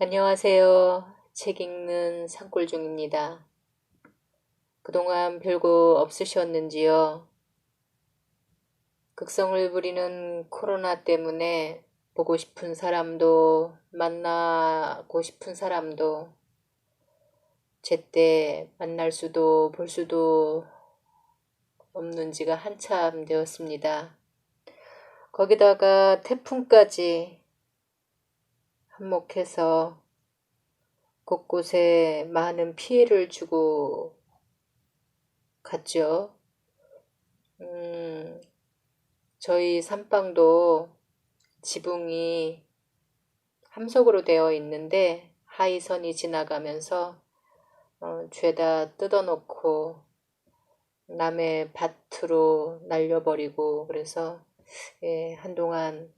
안녕하세요. 책 읽는 산골중입니다. 그동안 별거 없으셨는지요? 극성을 부리는 코로나 때문에 보고 싶은 사람도 만나고 싶은 사람도 제때 만날 수도 볼 수도 없는 지가 한참 되었습니다. 거기다가 태풍까지 한몫해서 곳곳에 많은 피해를 주고 갔죠. 음, 저희 산방도 지붕이 함석으로 되어 있는데 하이선이 지나가면서 죄다 뜯어놓고 남의 밭으로 날려버리고 그래서 한동안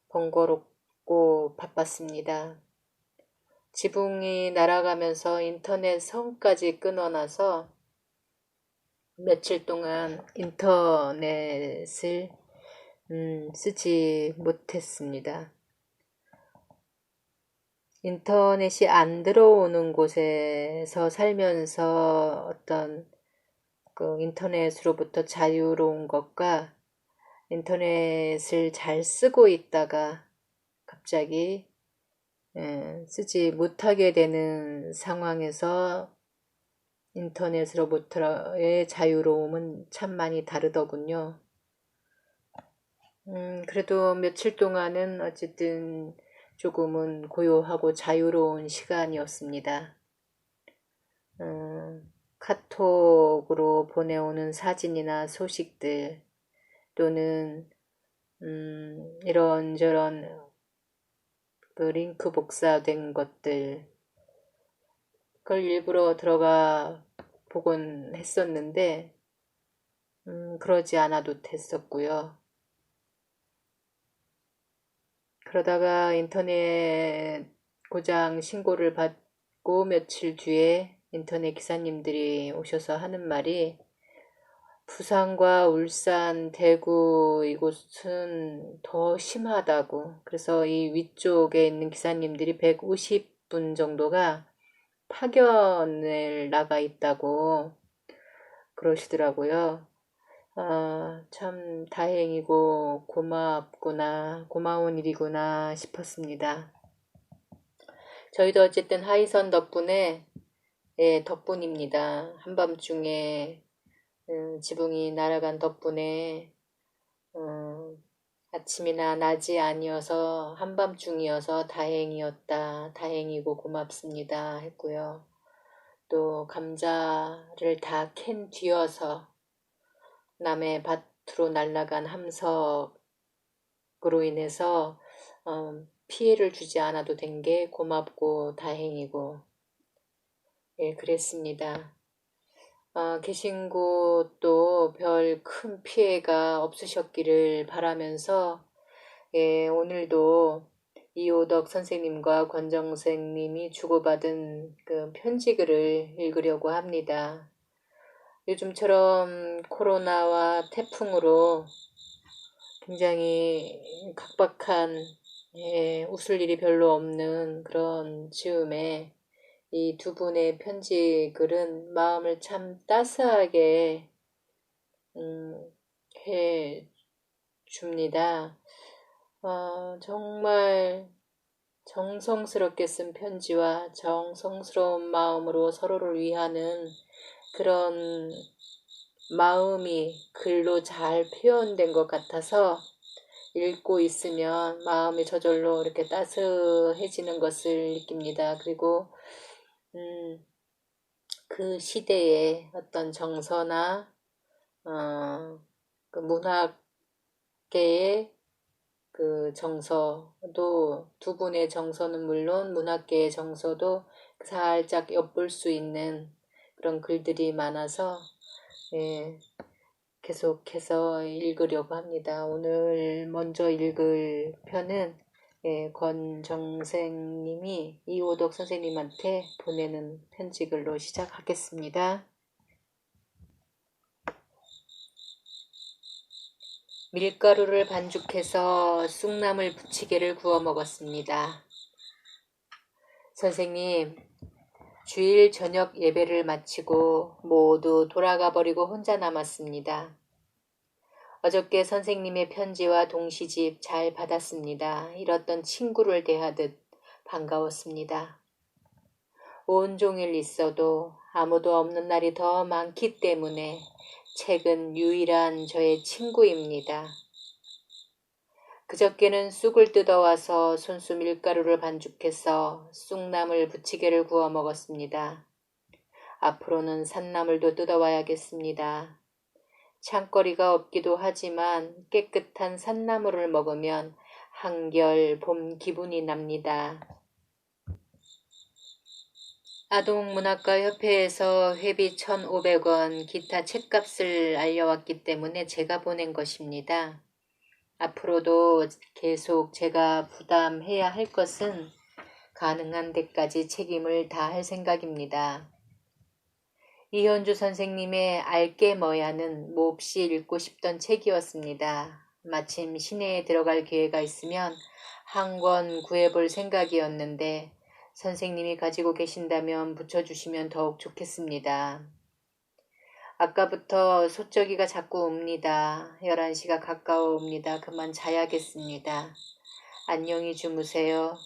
번거롭고 바빴습니다. 지붕이 날아가면서 인터넷 선까지 끊어놔서 며칠 동안 인터넷을 쓰지 못했습니다. 인터넷이 안 들어오는 곳에서 살면서 어떤 그 인터넷으로부터 자유로운 것과 인터넷을 잘 쓰고 있다가 갑자기 쓰지 못하게 되는 상황에서 인터넷으로부터의 자유로움은 참 많이 다르더군요. 그래도 며칠 동안은 어쨌든 조금은 고요하고 자유로운 시간이었습니다. 카톡으로 보내오는 사진이나 소식들 또는 이런저런 그 링크 복사된 것들 그걸 일부러 들어가 보곤 했었는데 그러지 않아도 됐었고요. 그러다가 인터넷 고장 신고를 받고 며칠 뒤에 인터넷 기사님들이 오셔서 하는 말이 부산과 울산, 대구 이곳은 더 심하다고. 그래서 이 위쪽에 있는 기사님들이 150분 정도가 파견을 나가 있다고 그러시더라고요. 참 다행이고 고맙구나, 고마운 일이구나 싶었습니다. 저희도 어쨌든 하이선 덕분에, 덕분입니다. 한밤중에 지붕이 날아간 덕분에 아침이나 낮이 아니어서 한밤중이어서 다행이었다, 다행이고 고맙습니다 했고요. 또 감자를 다 캔 뒤어서 남의 밭으로 날아간 함석으로 인해서 피해를 주지 않아도 된 게 고맙고 다행이고 그랬습니다. 계신 곳도 별 큰 피해가 없으셨기를 바라면서 오늘도 이호덕 선생님과 권정생님이 주고받은 그 편지글을 읽으려고 합니다. 요즘처럼 코로나와 태풍으로 굉장히 각박한 웃을 일이 별로 없는 그런 즈음에 이 두 분의 편지 글은 마음을 참 따스하게 해 줍니다. 정말 정성스럽게 쓴 편지와 정성스러운 마음으로 서로를 위하는 그런 마음이 글로 잘 표현된 것 같아서 읽고 있으면 마음이 저절로 이렇게 따스해지는 것을 느낍니다. 그리고 그 시대의 어떤 정서나 그 문학계의 그 정서도 두 분의 정서는 물론 문학계의 정서도 살짝 엿볼 수 있는 그런 글들이 많아서 계속해서 읽으려고 합니다. 오늘 먼저 읽을 편은 권정생님이 이호덕 선생님한테 보내는 편지글로 시작하겠습니다. 밀가루를 반죽해서 쑥나물 부치개를 구워 먹었습니다. 선생님, 주일 저녁 예배를 마치고 모두 돌아가 버리고 혼자 남았습니다. 어저께 선생님의 편지와 동시집 잘 받았습니다. 잃었던 친구를 대하듯 반가웠습니다. 온종일 있어도 아무도 없는 날이 더 많기 때문에 책은 유일한 저의 친구입니다. 그저께는 쑥을 뜯어와서 손수 밀가루를 반죽해서 쑥나물 부치개를 구워 먹었습니다. 앞으로는 산나물도 뜯어와야겠습니다. 창거리가 없기도 하지만 깨끗한 산나물을 먹으면 한결 봄 기분이 납니다. 아동문학가협회에서 회비 1,500원 기타 책값을 알려왔기 때문에 제가 보낸 것입니다. 앞으로도 계속 제가 부담해야 할 것은 가능한 데까지 책임을 다할 생각입니다. 이현주 선생님의 알게 뭐야는 몹시 읽고 싶던 책이었습니다. 마침 시내에 들어갈 기회가 있으면 한 권 구해볼 생각이었는데 선생님이 가지고 계신다면 붙여주시면 더욱 좋겠습니다. 아까부터 소쩍이가 자꾸 옵니다. 11시가 가까워옵니다. 그만 자야겠습니다. 안녕히 주무세요.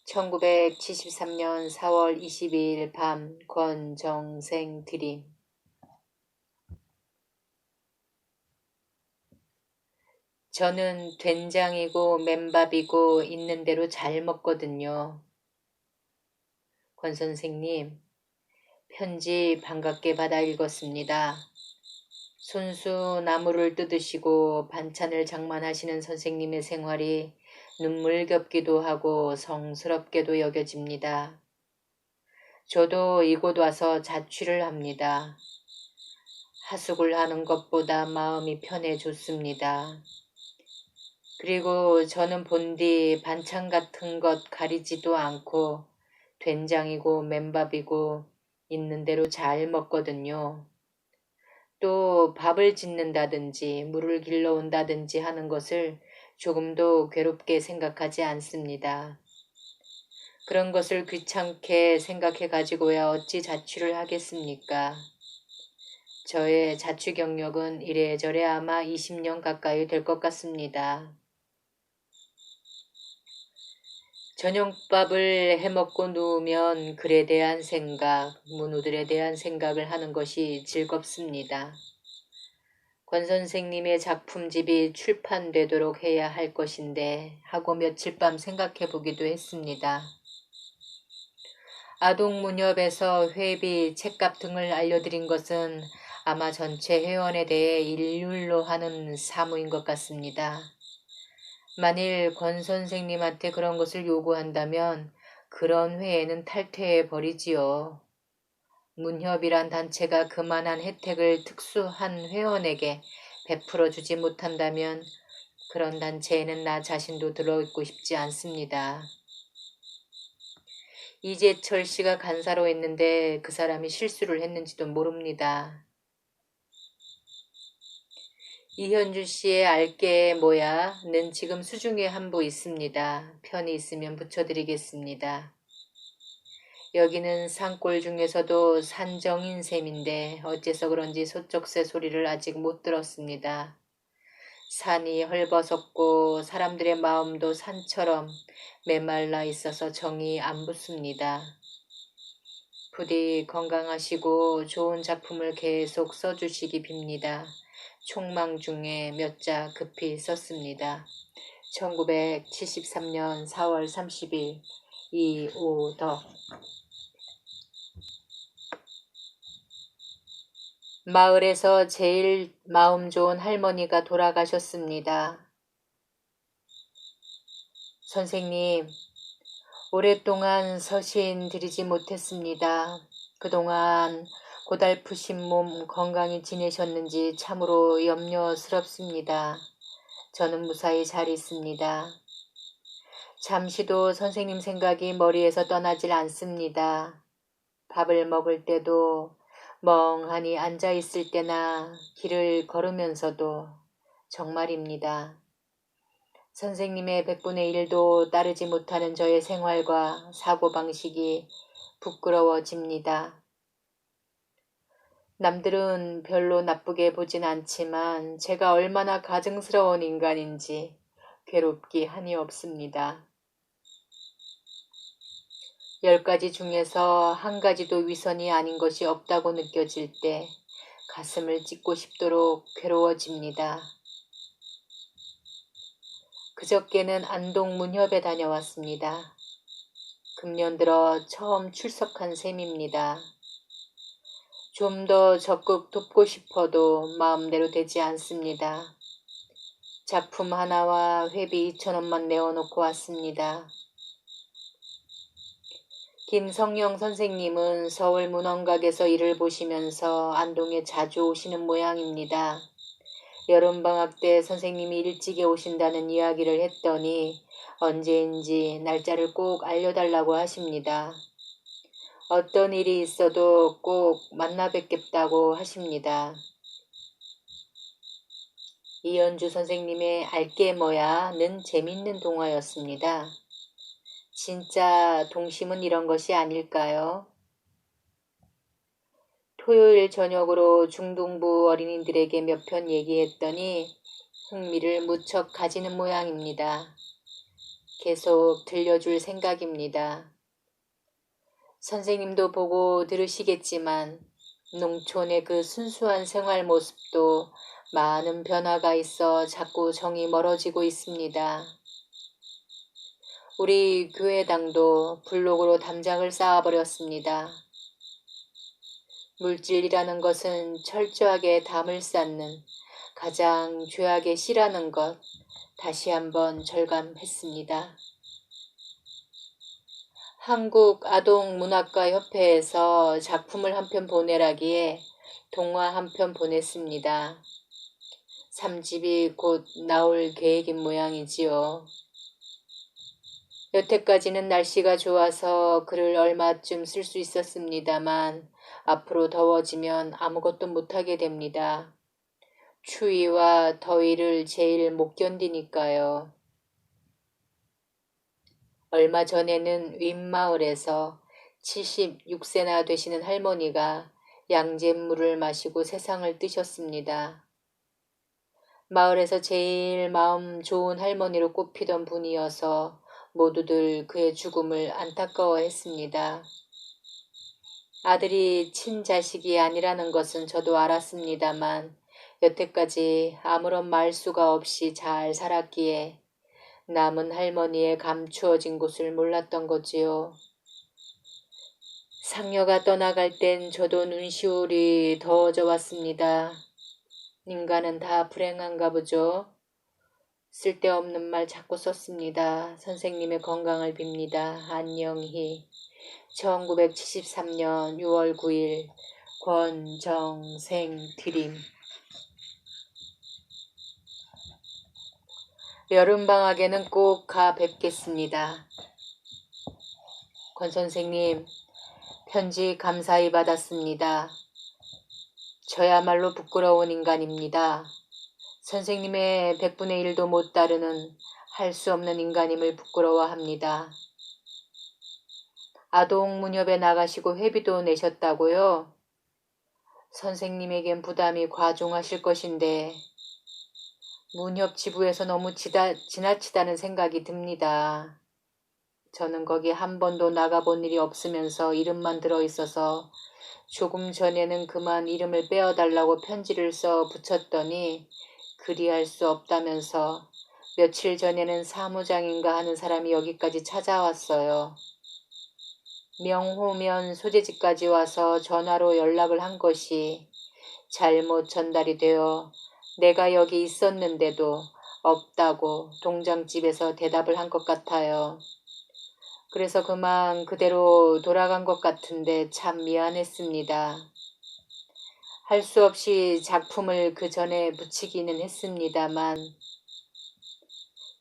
1973년 4월 22일 밤 권정생 드림. 저는 된장이고 맨밥이고 있는 대로 잘 먹거든요. 권 선생님, 편지 반갑게 받아 읽었습니다. 손수 나무를 뜯으시고 반찬을 장만하시는 선생님의 생활이 눈물겹기도 하고 성스럽게도 여겨집니다. 저도 이곳 와서 자취를 합니다. 하숙을 하는 것보다 마음이 편해졌습니다. 그리고 저는 본디 반찬 같은 것 가리지도 않고 된장이고 맨밥이고 있는 대로 잘 먹거든요. 또 밥을 짓는다든지 물을 길러 온다든지 하는 것을 조금도 괴롭게 생각하지 않습니다. 그런 것을 귀찮게 생각해 가지고야 어찌 자취를 하겠습니까? 저의 자취 경력은 이래저래 아마 20년 가까이 될 것 같습니다. 저녁밥을 해먹고 누우면 글에 대한 생각, 문우들에 대한 생각을 하는 것이 즐겁습니다. 권 선생님의 작품집이 출판되도록 해야 할 것인데 하고 며칠 밤 생각해 보기도 했습니다. 아동문협에서 회비, 책값 등을 알려드린 것은 아마 전체 회원에 대해 일률로 하는 사무인 것 같습니다. 만일 권 선생님한테 그런 것을 요구한다면 그런 회에는 탈퇴해 버리지요. 문협이란 단체가 그만한 혜택을 특수한 회원에게 베풀어 주지 못한다면 그런 단체에는 나 자신도 들어있고 싶지 않습니다. 이재철 씨가 간사로 했는데 그 사람이 실수를 했는지도 모릅니다. 이현주 씨의 알게 뭐야는 지금 수중에 한 부 있습니다. 편이 있으면 붙여드리겠습니다. 여기는 산골 중에서도 산정인 셈인데 어째서 그런지 소쩍새 소리를 아직 못 들었습니다. 산이 헐벗었고 사람들의 마음도 산처럼 메말라 있어서 정이 안 붙습니다. 부디 건강하시고 좋은 작품을 계속 써주시기 빕니다. 촉망 중에 몇 자 급히 썼습니다. 1973년 4월 30일 이오덕. 마을에서 제일 마음 좋은 할머니가 돌아가셨습니다. 선생님, 오랫동안 서신 드리지 못했습니다. 그동안 고달프신 몸 건강히 지내셨는지 참으로 염려스럽습니다. 저는 무사히 잘 있습니다. 잠시도 선생님 생각이 머리에서 떠나질 않습니다. 밥을 먹을 때도 멍하니 앉아 있을 때나 길을 걸으면서도 정말입니다. 선생님의 100분의 1도 따르지 못하는 저의 생활과 사고방식이 부끄러워집니다. 남들은 별로 나쁘게 보진 않지만 제가 얼마나 가증스러운 인간인지 괴롭기 한이 없습니다. 10가지 중에서 한 가지도 위선이 아닌 것이 없다고 느껴질 때 가슴을 찢고 싶도록 괴로워집니다. 그저께는 안동 문협에 다녀왔습니다. 금년 들어 처음 출석한 셈입니다. 좀 더 적극 돕고 싶어도 마음대로 되지 않습니다. 작품 하나와 회비 2,000원만 내어놓고 왔습니다. 김성영 선생님은 서울 문헌각에서 일을 보시면서 안동에 자주 오시는 모양입니다. 여름방학 때 선생님이 일찍이 오신다는 이야기를 했더니 언제인지 날짜를 꼭 알려달라고 하십니다. 어떤 일이 있어도 꼭 만나 뵙겠다고 하십니다. 이연주 선생님의 알게 뭐야는 재밌는 동화였습니다. 진짜 동심은 이런 것이 아닐까요? 토요일 저녁으로 중등부 어린이들에게 몇 편 얘기했더니 흥미를 무척 가지는 모양입니다. 계속 들려줄 생각입니다. 선생님도 보고 들으시겠지만 농촌의 그 순수한 생활 모습도 많은 변화가 있어 자꾸 정이 멀어지고 있습니다. 우리 교회당도 블록으로 담장을 쌓아버렸습니다. 물질이라는 것은 철저하게 담을 쌓는 가장 죄악의 씨라는 것 다시 한번 절감했습니다. 한국아동문학가협회에서 작품을 한 편 보내라기에 동화 한 편 보냈습니다. 3집이 곧 나올 계획인 모양이지요. 여태까지는 날씨가 좋아서 글을 얼마쯤 쓸 수 있었습니다만 앞으로 더워지면 아무것도 못하게 됩니다. 추위와 더위를 제일 못 견디니까요. 얼마 전에는 윗마을에서 76세나 되시는 할머니가 양잿물을 마시고 세상을 뜨셨습니다. 마을에서 제일 마음 좋은 할머니로 꼽히던 분이어서 모두들 그의 죽음을 안타까워했습니다. 아들이 친자식이 아니라는 것은 저도 알았습니다만 여태까지 아무런 말수가 없이 잘 살았기에 남은 할머니의 감추어진 곳을 몰랐던 거지요. 상녀가 떠나갈 땐 저도 눈시울이 더워져 왔습니다. 인간은 다 불행한가 보죠. 쓸데없는 말 자꾸 썼습니다. 선생님의 건강을 빕니다. 안녕히. 1973년 6월 9일 권정생 드림. 여름방학에는 꼭 가 뵙겠습니다. 권 선생님, 편지 감사히 받았습니다. 저야말로 부끄러운 인간입니다. 선생님의 100분의 1도 못 따르는 할 수 없는 인간임을 부끄러워합니다. 아동문협에 나가시고 회비도 내셨다고요? 선생님에겐 부담이 과중하실 것인데 문협 지부에서 너무 지나치다는 생각이 듭니다. 저는 거기 한 번도 나가본 일이 없으면서 이름만 들어있어서 조금 전에는 그만 이름을 빼어달라고 편지를 써 붙였더니 그리할 수 없다면서 며칠 전에는 사무장인가 하는 사람이 여기까지 찾아왔어요. 명호면 소재지까지 와서 전화로 연락을 한 것이 잘못 전달이 되어 내가 여기 있었는데도 없다고 동장집에서 대답을 한 것 같아요. 그래서 그만 그대로 돌아간 것 같은데 참 미안했습니다. 할 수 없이 작품을 그 전에 붙이기는 했습니다만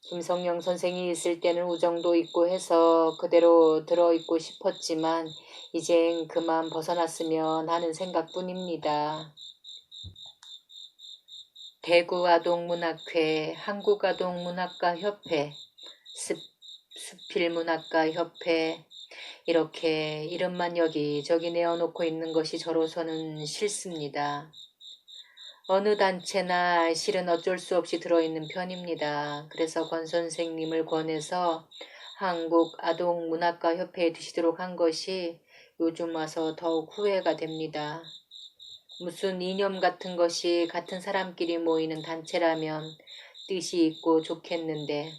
김성령 선생이 있을 때는 우정도 있고 해서 그대로 들어있고 싶었지만 이젠 그만 벗어났으면 하는 생각뿐입니다. 대구아동문학회, 한국아동문학가협회, 수필문학가협회 이렇게 이름만 여기저기 내어놓고 있는 것이 저로서는 싫습니다. 어느 단체나 실은 어쩔 수 없이 들어있는 편입니다. 그래서 권 선생님을 권해서 한국아동문학가협회에 드시도록 한 것이 요즘 와서 더욱 후회가 됩니다. 무슨 이념 같은 것이 같은 사람끼리 모이는 단체라면 뜻이 있고 좋겠는데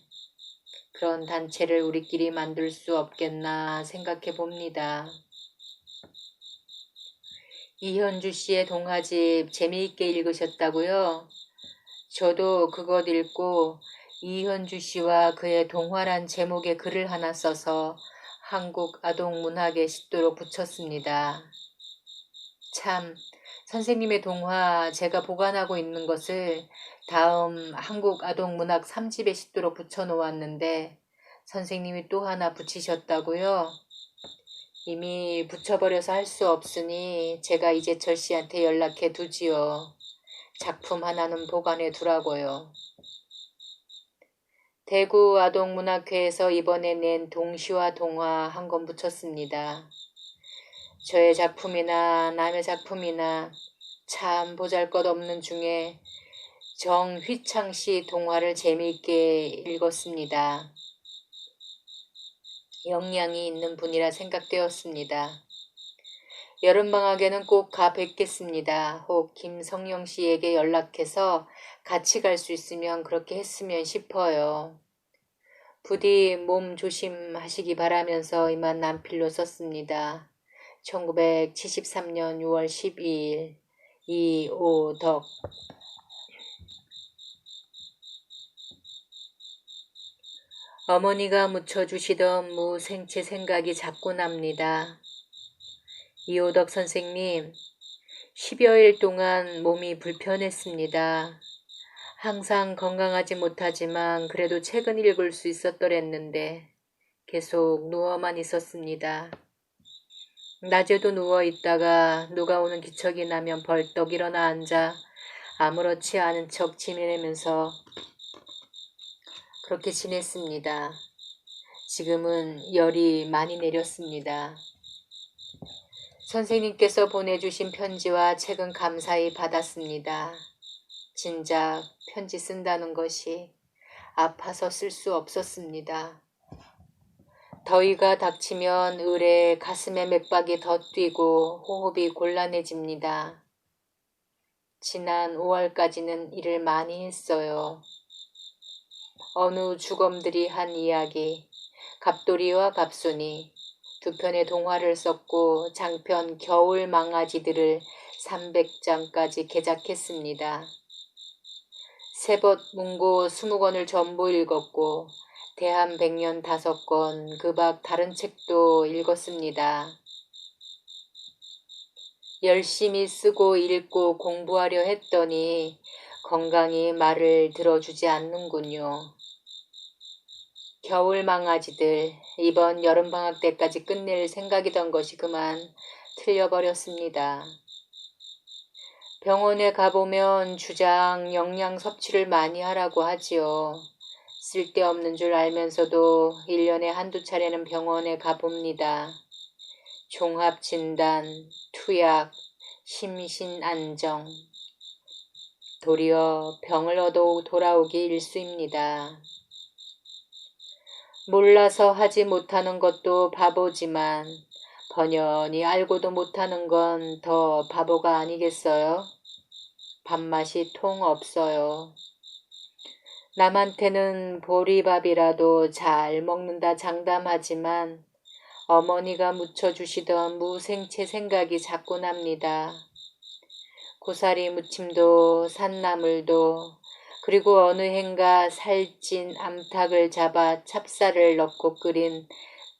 그런 단체를 우리끼리 만들 수 없겠나 생각해 봅니다. 이현주 씨의 동화집 재미있게 읽으셨다고요? 저도 그것 읽고 이현주 씨와 그의 동화란 제목의 글을 하나 써서 한국 아동문학에 싣도록 붙였습니다. 참, 선생님의 동화 제가 보관하고 있는 것을 다음 한국 아동문학 3집에 싣도록 붙여놓았는데 선생님이 또 하나 붙이셨다고요? 이미 붙여버려서 할 수 없으니 제가 이재철 씨한테 연락해 두지요. 작품 하나는 보관해 두라고요. 대구 아동문학회에서 이번에 낸 동시와 동화 한 권 붙였습니다. 저의 작품이나 남의 작품이나 참 보잘것없는 중에 정휘창 씨 동화를 재미있게 읽었습니다. 역량이 있는 분이라 생각되었습니다. 여름방학에는 꼭 가 뵙겠습니다. 혹 김성영 씨에게 연락해서 같이 갈 수 있으면 그렇게 했으면 싶어요. 부디 몸 조심하시기 바라면서 이만 남필로 썼습니다. 1973년 6월 12일 이오덕. 어머니가 묻혀주시던 무생채 생각이 자꾸 납니다. 이오덕 선생님, 10여일 동안 몸이 불편했습니다. 항상 건강하지 못하지만 그래도 책은 읽을 수 있었더랬는데 계속 누워만 있었습니다. 낮에도 누워 있다가 누가 오는 기척이 나면 벌떡 일어나 앉아 아무렇지 않은 척 지내면서 그렇게 지냈습니다. 지금은 열이 많이 내렸습니다. 선생님께서 보내주신 편지와 책은 감사히 받았습니다. 진작 편지 쓴다는 것이 아파서 쓸 수 없었습니다. 더위가 닥치면 을에 가슴에 맥박이 더 뛰고 호흡이 곤란해집니다. 지난 5월까지는 일을 많이 했어요. 어느 주검들이 한 이야기, 갑돌이와 갑순이 두 편의 동화를 썼고 장편 겨울 망아지들을 300장까지 개작했습니다. 세벗 문고 20권을 전부 읽었고 대한백년 5권, 그 밖 다른 책도 읽었습니다. 열심히 쓰고 읽고 공부하려 했더니 건강이 말을 들어주지 않는군요. 겨울 망아지들, 이번 여름방학 때까지 끝낼 생각이던 것이 그만 틀려버렸습니다. 병원에 가보면 주장 영양 섭취를 많이 하라고 하지요. 쓸데없는 줄 알면서도 1년에 한두 차례는 병원에 가봅니다. 종합진단, 투약, 심신안정. 도리어 병을 얻어 돌아오기 일쑤입니다. 몰라서 하지 못하는 것도 바보지만 번연히 알고도 못하는 건 더 바보가 아니겠어요? 밥맛이 통 없어요. 남한테는 보리밥이라도 잘 먹는다 장담하지만 어머니가 무쳐주시던 무생채 생각이 자꾸 납니다. 고사리 무침도 산나물도 그리고 어느 해인가 살찐 암탉을 잡아 찹쌀을 넣고 끓인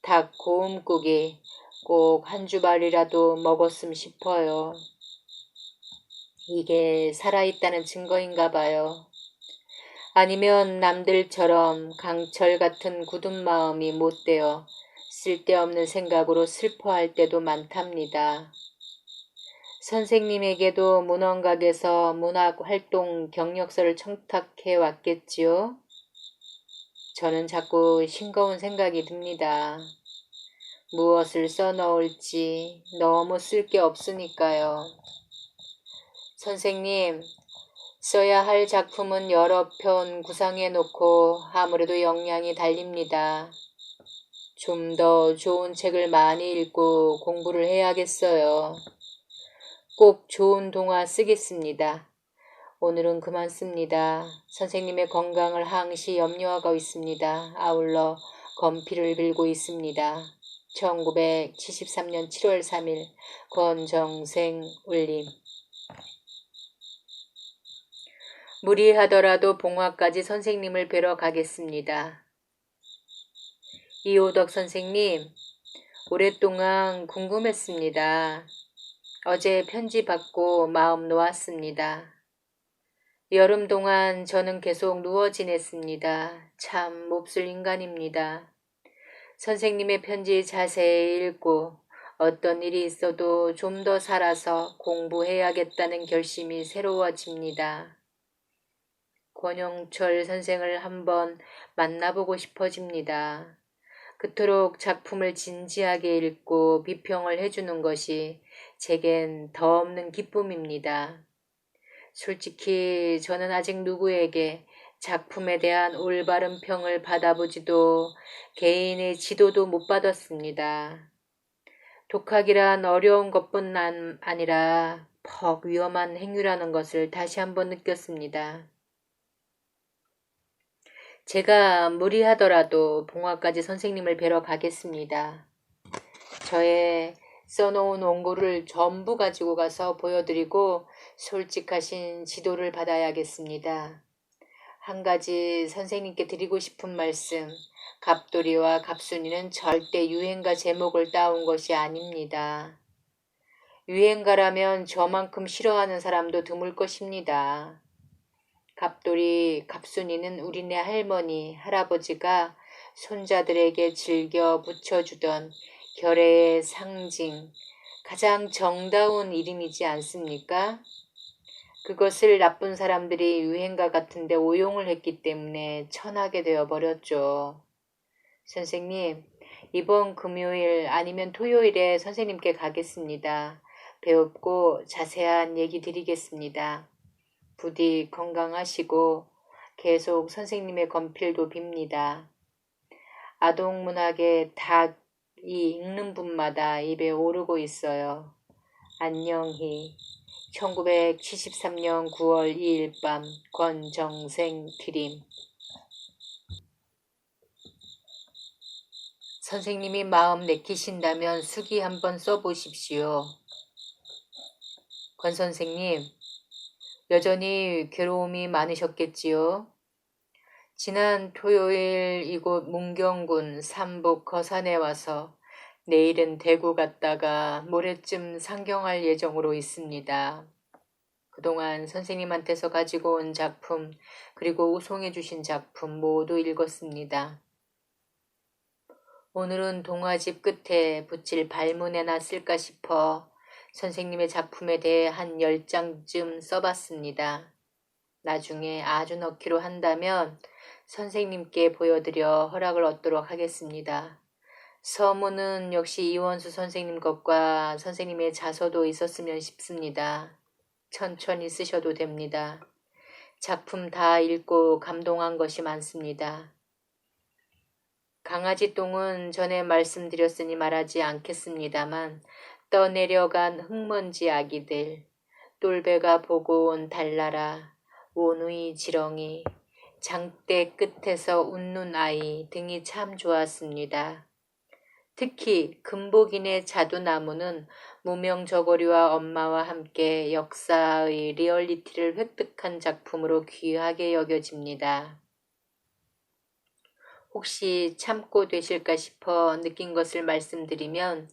닭 고음국이 꼭 한 주발이라도 먹었음 싶어요. 이게 살아있다는 증거인가 봐요. 아니면 남들처럼 강철 같은 굳은 마음이 못되어 쓸데없는 생각으로 슬퍼할 때도 많답니다. 선생님에게도 문헌각에서 문학활동 경력서를 청탁해 왔겠지요? 저는 자꾸 싱거운 생각이 듭니다. 무엇을 써넣을지 너무 쓸 게 없으니까요. 선생님, 써야 할 작품은 여러 편 구상해 놓고 아무래도 역량이 달립니다. 좀 더 좋은 책을 많이 읽고 공부를 해야겠어요. 꼭 좋은 동화 쓰겠습니다. 오늘은 그만 씁니다. 선생님의 건강을 항시 염려하고 있습니다. 아울러 건피를 빌고 있습니다. 1973년 7월 3일 권정생 올림. 무리하더라도 봉화까지 선생님을 뵈러 가겠습니다. 이호덕 선생님, 오랫동안 궁금했습니다. 어제 편지 받고 마음 놓았습니다. 여름 동안 저는 계속 누워 지냈습니다. 참 몹쓸 인간입니다. 선생님의 편지 자세히 읽고 어떤 일이 있어도 좀 더 살아서 공부해야겠다는 결심이 새로워집니다. 권영철 선생을 한번 만나보고 싶어집니다. 그토록 작품을 진지하게 읽고 비평을 해주는 것이 제겐 더 없는 기쁨입니다. 솔직히 저는 아직 누구에게 작품에 대한 올바른 평을 받아보지도 개인의 지도도 못 받았습니다. 독학이란 어려운 것뿐 아니라 퍽 위험한 행위라는 것을 다시 한번 느꼈습니다. 제가 무리하더라도 봉화까지 선생님을 뵈러 가겠습니다. 저의 써놓은 원고를 전부 가지고 가서 보여드리고 솔직하신 지도를 받아야겠습니다. 한 가지 선생님께 드리고 싶은 말씀, 갑돌이와 갑순이는 절대 유행가 제목을 따온 것이 아닙니다. 유행가라면 저만큼 싫어하는 사람도 드물 것입니다. 갑돌이, 갑순이는 우리네 할머니, 할아버지가 손자들에게 즐겨 붙여주던 결의의 상징, 가장 정다운 이름이지 않습니까? 그것을 나쁜 사람들이 유행가 같은데 오용을 했기 때문에 천하게 되어버렸죠. 선생님, 이번 금요일 아니면 토요일에 선생님께 가겠습니다. 배웁고 자세한 얘기 드리겠습니다. 부디 건강하시고 계속 선생님의 건필도 빕니다. 아동문학의 닭이 읽는 분마다 입에 오르고 있어요. 안녕히 1973년 9월 2일 밤 권정생 드림. 선생님이 마음 내키신다면 수기 한번 써보십시오. 권 선생님, 여전히 괴로움이 많으셨겠지요? 지난 토요일 이곳 문경군 삼북 거산에 와서 내일은 대구 갔다가 모레쯤 상경할 예정으로 있습니다. 그동안 선생님한테서 가지고 온 작품 그리고 우송해 주신 작품 모두 읽었습니다. 오늘은 동화집 끝에 붙일 발문에나 쓸까 싶어 선생님의 작품에 대해 한 10장쯤 써봤습니다. 나중에 아주 넣기로 한다면 선생님께 보여드려 허락을 얻도록 하겠습니다. 서문은 역시 이원수 선생님 것과 선생님의 자서도 있었으면 싶습니다. 천천히 쓰셔도 됩니다. 작품 다 읽고 감동한 것이 많습니다. 강아지 똥은 전에 말씀드렸으니 말하지 않겠습니다만 떠내려간 흙먼지 아기들, 똘배가 보고 온 달나라, 원우이 지렁이, 장대 끝에서 웃는 아이 등이 참 좋았습니다. 특히 금복인의 자두나무는 무명저고리와 엄마와 함께 역사의 리얼리티를 획득한 작품으로 귀하게 여겨집니다. 혹시 참고 되실까 싶어 느낀 것을 말씀드리면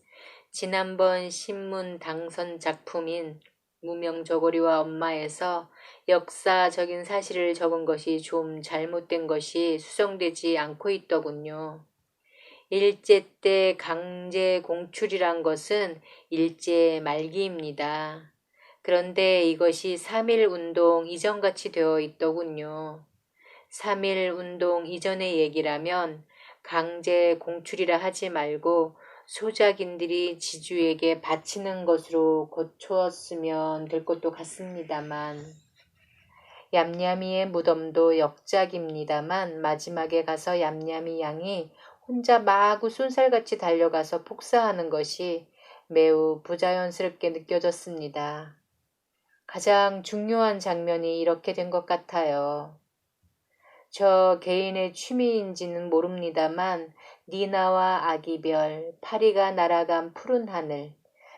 지난번 신문 당선 작품인 무명저고리와 엄마에서 역사적인 사실을 적은 것이 좀 잘못된 것이 수정되지 않고 있더군요. 일제 때 강제 공출이란 것은 일제 말기입니다. 그런데 이것이 3.1 운동 이전같이 되어 있더군요. 3.1 운동 이전의 얘기라면 강제 공출이라 하지 말고 소작인들이 지주에게 바치는 것으로 고쳤으면 될 것도 같습니다만, 얌얌이의 무덤도 역작입니다만 마지막에 가서 얌얌이 양이 혼자 마구 쏜살같이 달려가서 폭사하는 것이 매우 부자연스럽게 느껴졌습니다. 가장 중요한 장면이 이렇게 된 것 같아요. 저 개인의 취미인지는 모릅니다만 니나와 아기별, 파리가 날아간 푸른 하늘,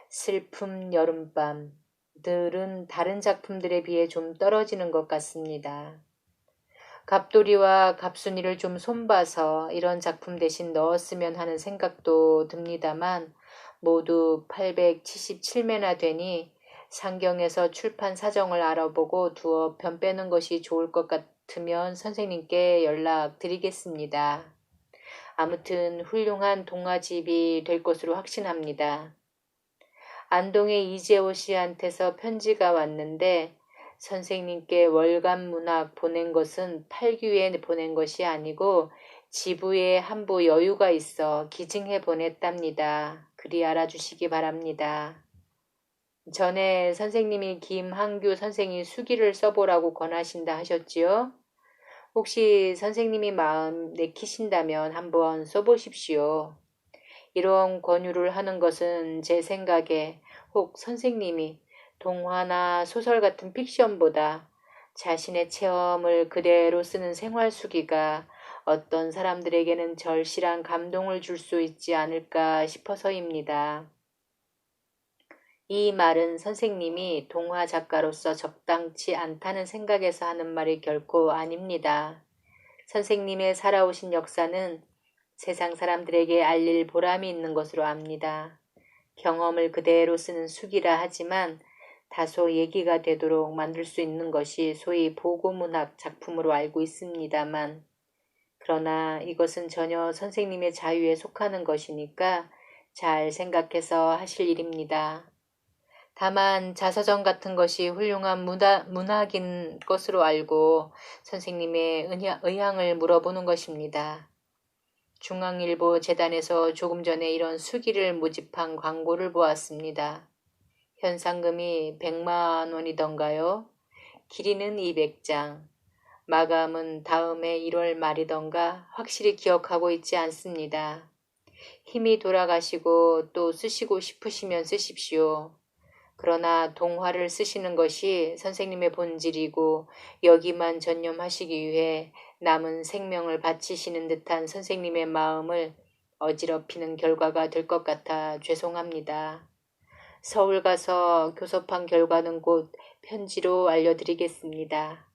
슬픔 여름밤들은 다른 작품들에 비해 좀 떨어지는 것 같습니다. 갑돌이와 갑순이를 좀 손봐서 이런 작품 대신 넣었으면 하는 생각도 듭니다만 모두 877매나 되니 상경에서 출판 사정을 알아보고 두어 편 빼는 것이 좋을 것 같으면 선생님께 연락드리겠습니다. 아무튼 훌륭한 동화집이 될 것으로 확신합니다. 안동의 이재호 씨한테서 편지가 왔는데 선생님께 월간 문학 보낸 것은 팔기 위해 보낸 것이 아니고 지부에 한부 여유가 있어 기증해 보냈답니다. 그리 알아주시기 바랍니다. 전에 선생님이 김한규 선생이 수기를 써보라고 권하신다 하셨지요? 혹시 선생님이 마음 내키신다면 한번 써보십시오. 이런 권유를 하는 것은 제 생각에 혹 선생님이 동화나 소설 같은 픽션보다 자신의 체험을 그대로 쓰는 생활수기가 어떤 사람들에게는 절실한 감동을 줄 수 있지 않을까 싶어서입니다. 이 말은 선생님이 동화 작가로서 적당치 않다는 생각에서 하는 말이 결코 아닙니다. 선생님의 살아오신 역사는 세상 사람들에게 알릴 보람이 있는 것으로 압니다. 경험을 그대로 쓰는 수기라 하지만 다소 얘기가 되도록 만들 수 있는 것이 소위 보고문학 작품으로 알고 있습니다만, 그러나 이것은 전혀 선생님의 자유에 속하는 것이니까 잘 생각해서 하실 일입니다. 다만 자서전 같은 것이 훌륭한 문학인 것으로 알고 선생님의 의향을 물어보는 것입니다. 중앙일보 재단에서 조금 전에 이런 수기를 모집한 광고를 보았습니다. 현상금이 100만 원이던가요? 길이는 200장. 마감은 다음해 1월 말이던가 확실히 기억하고 있지 않습니다. 힘이 돌아가시고 또 쓰시고 싶으시면 쓰십시오. 그러나 동화를 쓰시는 것이 선생님의 본질이고 여기만 전념하시기 위해 남은 생명을 바치시는 듯한 선생님의 마음을 어지럽히는 결과가 될 것 같아 죄송합니다. 서울 가서 교섭한 결과는 곧 편지로 알려드리겠습니다.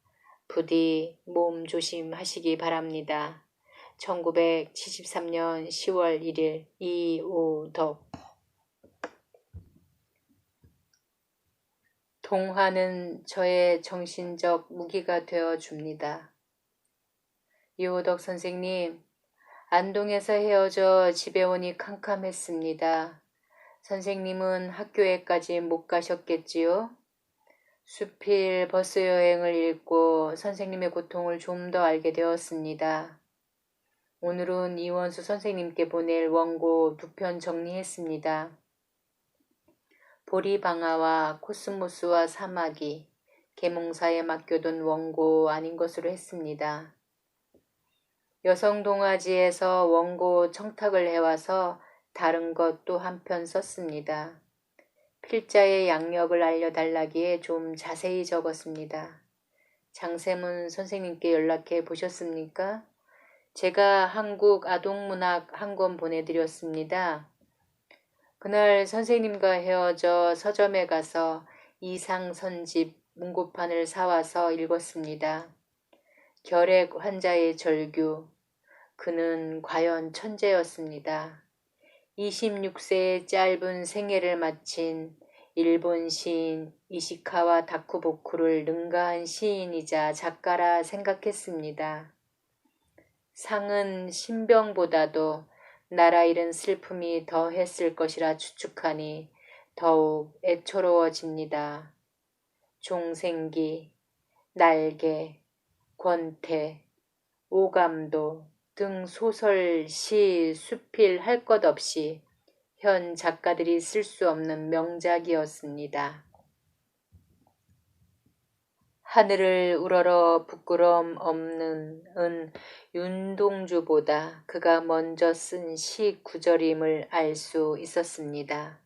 부디 몸 조심하시기 바랍니다. 1973년 10월 1일 이오덕. 동화는 저의 정신적 무기가 되어 줍니다. 이호덕 선생님, 안동에서 헤어져 집에 오니 캄캄했습니다. 선생님은 학교에까지 못 가셨겠지요? 수필 버스 여행을 읽고 선생님의 고통을 좀 더 알게 되었습니다. 오늘은 이원수 선생님께 보낼 원고 2편 정리했습니다. 보리방아와 코스모스와 사마귀, 계몽사에 맡겨둔 원고 아닌 것으로 했습니다. 여성동화지에서 원고 청탁을 해와서 다른 것 또 한 편 썼습니다. 필자의 양력을 알려달라기에 좀 자세히 적었습니다. 장세문 선생님께 연락해 보셨습니까? 제가 한국 아동문학 한 권 보내드렸습니다. 그날 선생님과 헤어져 서점에 가서 이상선집 문고판을 사와서 읽었습니다. 결핵 환자의 절규. 그는 과연 천재였습니다. 26세의 짧은 생애를 마친 일본 시인 이시카와 다쿠보쿠를 능가한 시인이자 작가라 생각했습니다. 상은 신병보다도 나라 잃은 슬픔이 더 했을 것이라 추측하니 더욱 애처로워집니다. 종생기, 날개, 권태, 오감도 등 소설, 시, 수필 할 것 없이 현 작가들이 쓸 수 없는 명작이었습니다. 하늘을 우러러 부끄럼 없는 은 윤동주보다 그가 먼저 쓴 시 구절임을 알 수 있었습니다.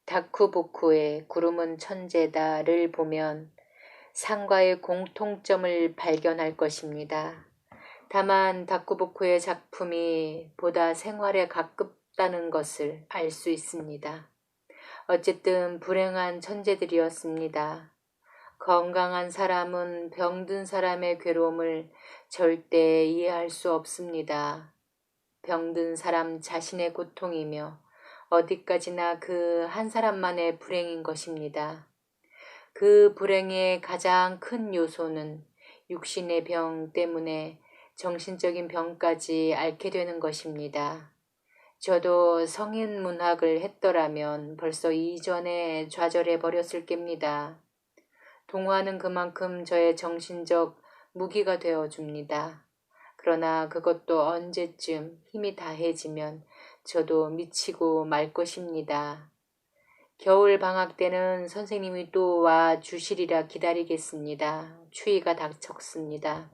다쿠보쿠의 구름은 천재다를 보면 상과의 공통점을 발견할 것입니다. 다만 다쿠보쿠의 작품이 보다 생활에 가깝다는 것을 알 수 있습니다. 어쨌든 불행한 천재들이었습니다. 건강한 사람은 병든 사람의 괴로움을 절대 이해할 수 없습니다. 병든 사람 자신의 고통이며 어디까지나 그 한 사람만의 불행인 것입니다. 그 불행의 가장 큰 요소는 육신의 병 때문에 정신적인 병까지 앓게 되는 것입니다. 저도 성인 문학을 했더라면 벌써 이전에 좌절해 버렸을 겁니다. 동화는 그만큼 저의 정신적 무기가 되어줍니다. 그러나 그것도 언제쯤 힘이 다해지면 저도 미치고 말 것입니다. 겨울 방학 때는 선생님이 또 와 주시리라 기다리겠습니다. 추위가 닥쳤습니다.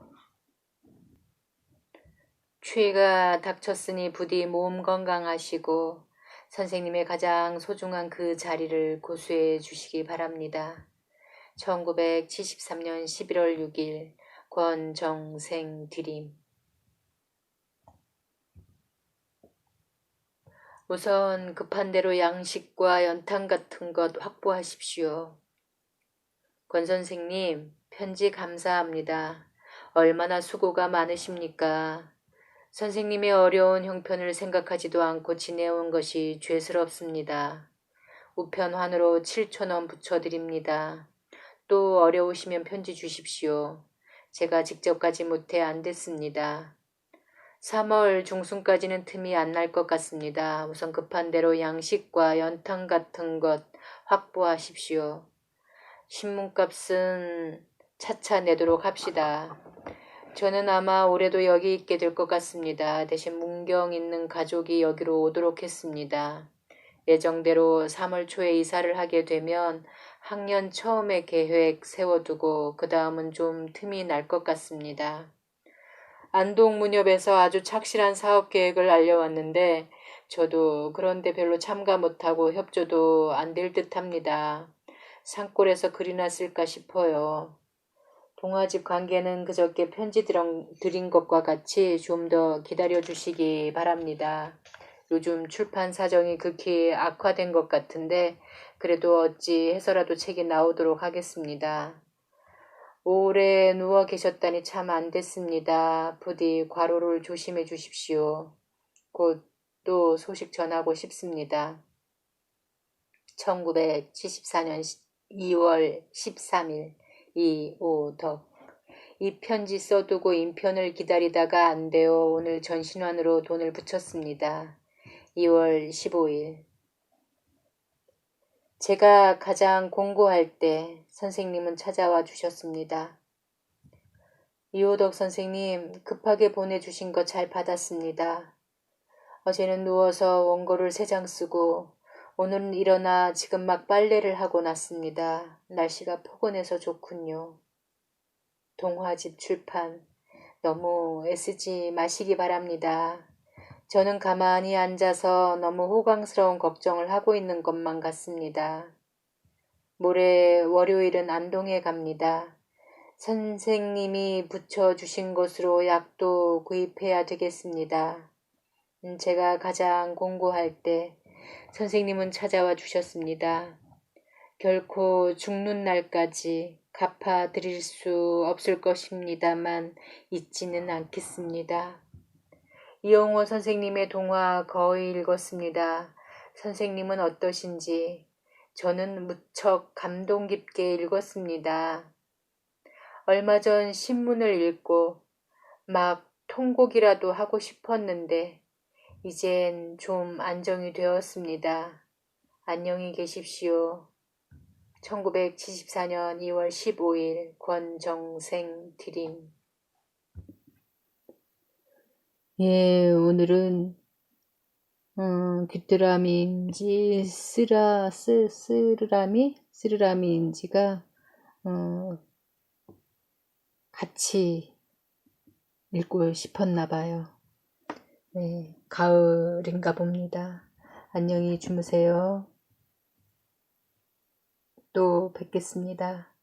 추위가 닥쳤으니 부디 몸 건강하시고 선생님의 가장 소중한 그 자리를 고수해 주시기 바랍니다. 1973년 11월 6일 권정생 드림. 우선 급한 대로 양식과 연탄 같은 것 확보하십시오. 권 선생님, 편지 감사합니다. 얼마나 수고가 많으십니까? 선생님의 어려운 형편을 생각하지도 않고 지내온 것이 죄스럽습니다. 우편환으로 7,000원 붙여드립니다. 또 어려우시면 편지 주십시오. 제가 직접 가지 못해 안 됐습니다. 3월 중순까지는 틈이 안 날 것 같습니다. 우선 급한 대로 양식과 연탄 같은 것 확보하십시오. 신문값은 차차 내도록 합시다. 저는 아마 올해도 여기 있게 될 것 같습니다. 대신 문경 있는 가족이 여기로 오도록 했습니다. 예정대로 3월 초에 이사를 하게 되면 학년 처음에 계획 세워두고 그 다음은 좀 틈이 날 것 같습니다. 안동무협에서 아주 착실한 사업 계획을 알려왔는데 저도 그런데 별로 참가 못하고 협조도 안 될 듯합니다. 산골에서 글이나 쓸까 싶어요. 동화집 관계는 그저께 편지 드린 것과 같이 좀 더 기다려주시기 바랍니다. 요즘 출판 사정이 극히 악화된 것 같은데 그래도 어찌 해서라도 책이 나오도록 하겠습니다. 오래 누워 계셨다니 참 안 됐습니다. 부디 과로를 조심해 주십시오. 곧 또 소식 전하고 싶습니다. 1974년 2월 13일 이오덕. 이 편지 써두고 인편을 기다리다가 안 되어 오늘 전신환으로 돈을 붙였습니다. 2월 15일. 제가 가장 공고할 때 선생님은 찾아와 주셨습니다. 이호덕 선생님, 급하게 보내주신 거 잘 받았습니다. 어제는 누워서 원고를 3장 쓰고 오늘은 일어나 지금 막 빨래를 하고 났습니다. 날씨가 포근해서 좋군요. 동화집 출판, 너무 애쓰지 마시기 바랍니다. 저는 가만히 앉아서 너무 호강스러운 걱정을 하고 있는 것만 같습니다. 모레 월요일은 안동에 갑니다. 선생님이 붙여주신 것으로 약도 구입해야 되겠습니다. 제가 가장 공고할 때 선생님은 찾아와 주셨습니다. 결코 죽는 날까지 갚아드릴 수 없을 것입니다만 잊지는 않겠습니다. 이영호 선생님의 동화 거의 읽었습니다. 선생님은 어떠신지? 저는 무척 감동 깊게 읽었습니다. 얼마 전 신문을 읽고 막 통곡이라도 하고 싶었는데 이젠 좀 안정이 되었습니다. 안녕히 계십시오. 1974년 2월 15일 권정생 드림. 예, 오늘은 귀뚜라미인지 쓰르라미인지가 같이 읽고 싶었나 봐요. 네, 가을인가 봅니다. 안녕히 주무세요. 또 뵙겠습니다.